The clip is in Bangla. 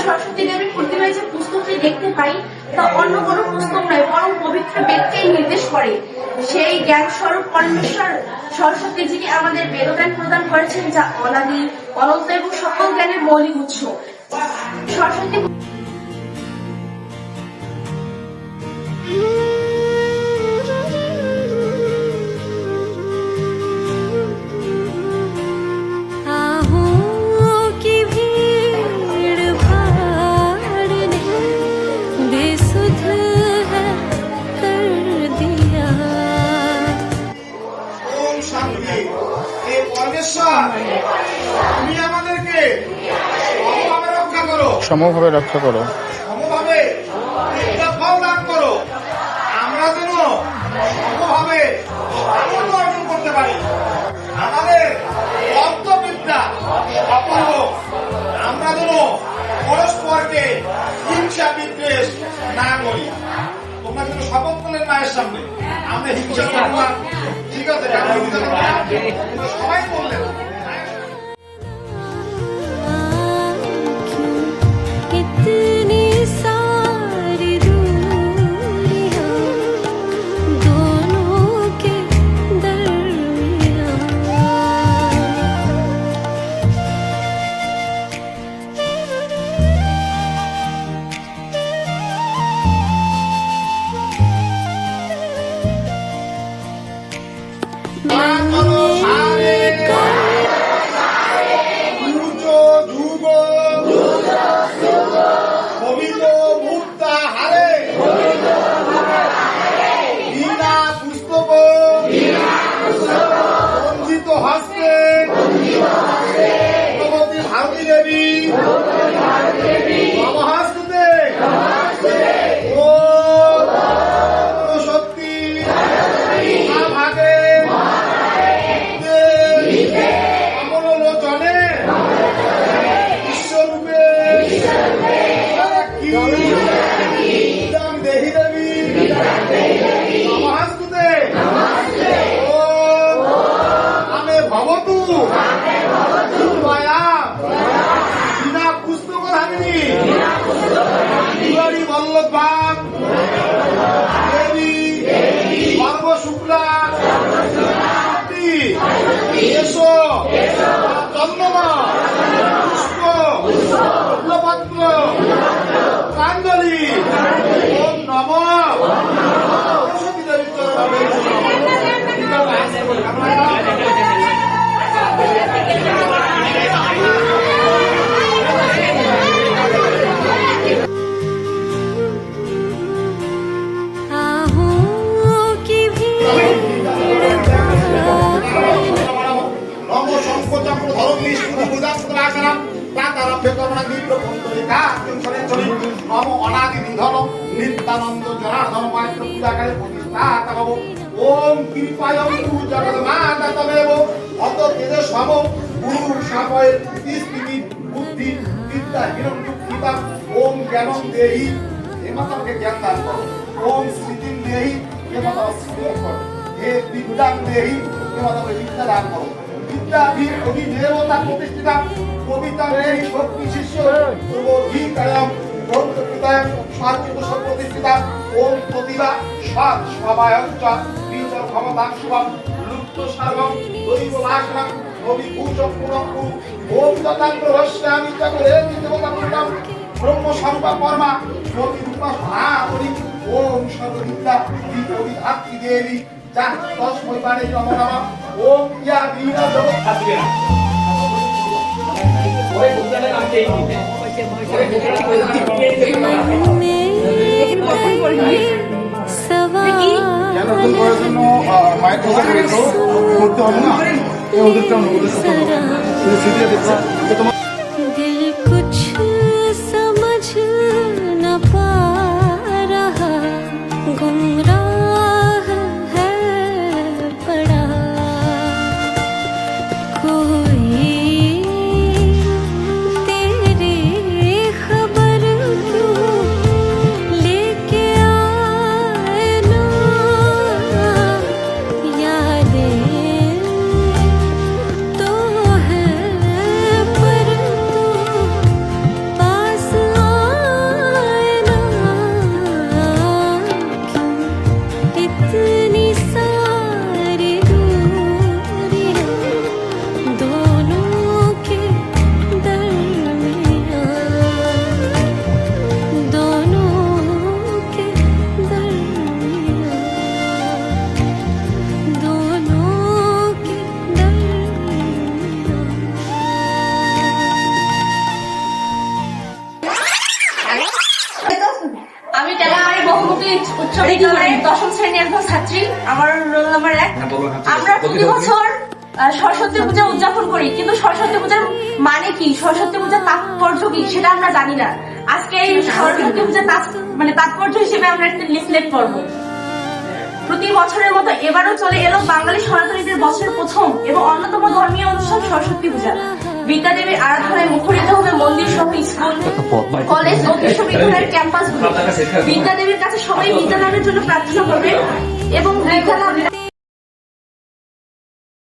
সরস্বতী দেবীর প্রতিমায় যে পুস্তকটি দেখতে পাই তা অন্য কোনো পুস্তক নয়, বরং পবিত্র ব্যক্তিই নির্দেশ করে। সেই জ্ঞান স্বরূপ পরমেশ্বর সরস্বতীজিকে আমাদের বেদজ্ঞান প্রদান করেছেন, যা অনাদি, অনন্ত এবং সকল জ্ঞানের মৌলিক উৎস। সরস্বতী তুমি আমাদেরকে সমভাবে রক্ষা করো, সমভাবে ফল দান করো, আমরা যেন সমভাবে সাফল্য অর্জন করতে পারি। আমাদের তত্ত্ববিদ্যা অপূর্ব, আমরা যেন পরস্পরকে হিংসা বিদ্বেষ না করি। তোমরা কিন্তু শপথ করলেন মায়ের সামনে, আমরা হিংসা করবো না, ঠিক আছে? সবাই বললেন নিত্যানন্দ জনার্দন মাত্র পূজাকারে প্রতিষ্ঠা করব। ওম কৃপায়ং তু জগন্মাতা তমেব অত তেজস্বম গুরু সাপয়ের স্থিতি বুদ্ধি বিদ্যা হিরণ দুঃখিতা। ওম জ্ঞানং দেহি, হে মাতাকে জ্ঞান দান করো। ওম স্মৃতিং দেহি, হে মাতা স্মৃতি করো। হে বিদ্যাং দেহি, হে মাতাকে বিদ্যা দান করো। বিদ্যাভি অধিদেবতা প্রতিষ্ঠিতা, কবিতা দেহি শক্তি শিষ্য অধিকারম প্রতিষ্ঠিতা। ওম প্রতিভা সৎ সবায়ঞ্চ বিচর ক্ষমতা শুভম লুপ্ত সর্বম দৈব নাশনম অভিভূষম পুরঙ্কু। ওম তথাত্র রস্যামি চক্রে দেবতাম ব্রহ্ম স্বরূপা পরমা জ্যোতি রূপা সনাতনী। ওম সর্ববিদ্যা বিধাত্রী দেবী যা তস্मै বাণে নমো নমঃ। ওম ইয়া বীণা জগৎ আসবে না ওই বুঝালে আমাকে এই দিতে মায়ের করতে হবে না, ওদেরটা पर বিশ্ববিদ্যালয়ের 10ম শ্রেণীর একজন ছাত্রী, আমার রোল নাম্বার 1। আমরা প্রতি বছর সরস্বতী পূজা উদযাপন করি, কিন্তু সরস্বতী পূজার কি, সরস্বতী পূজার তাৎপর্য কি সেটা আমরা জানি না। আজকে এই সরস্বতী পূজার তাৎপর্য হিসেবে আমরা একটা লিফলেট পড়বো। প্রতি বছরের মতো এবারও চলে এলো বাঙালি সনাতনীদের বছরের প্রথম এবং অন্যতম ধর্মীয় উৎসব সরস্বতী পূজা। বিদ্যাদেবীর আরাধনায় মুখরিত হবে মন্দির সহ স্কুল, কলেজ ও বিশ্ববিদ্যালয়ের ক্যাম্পাসগুলো। বিদ্যাদেবীর কাছে সবাই বিদ্যাদানের জন্য প্রার্থনা করবে এবং বিদ্যালাভ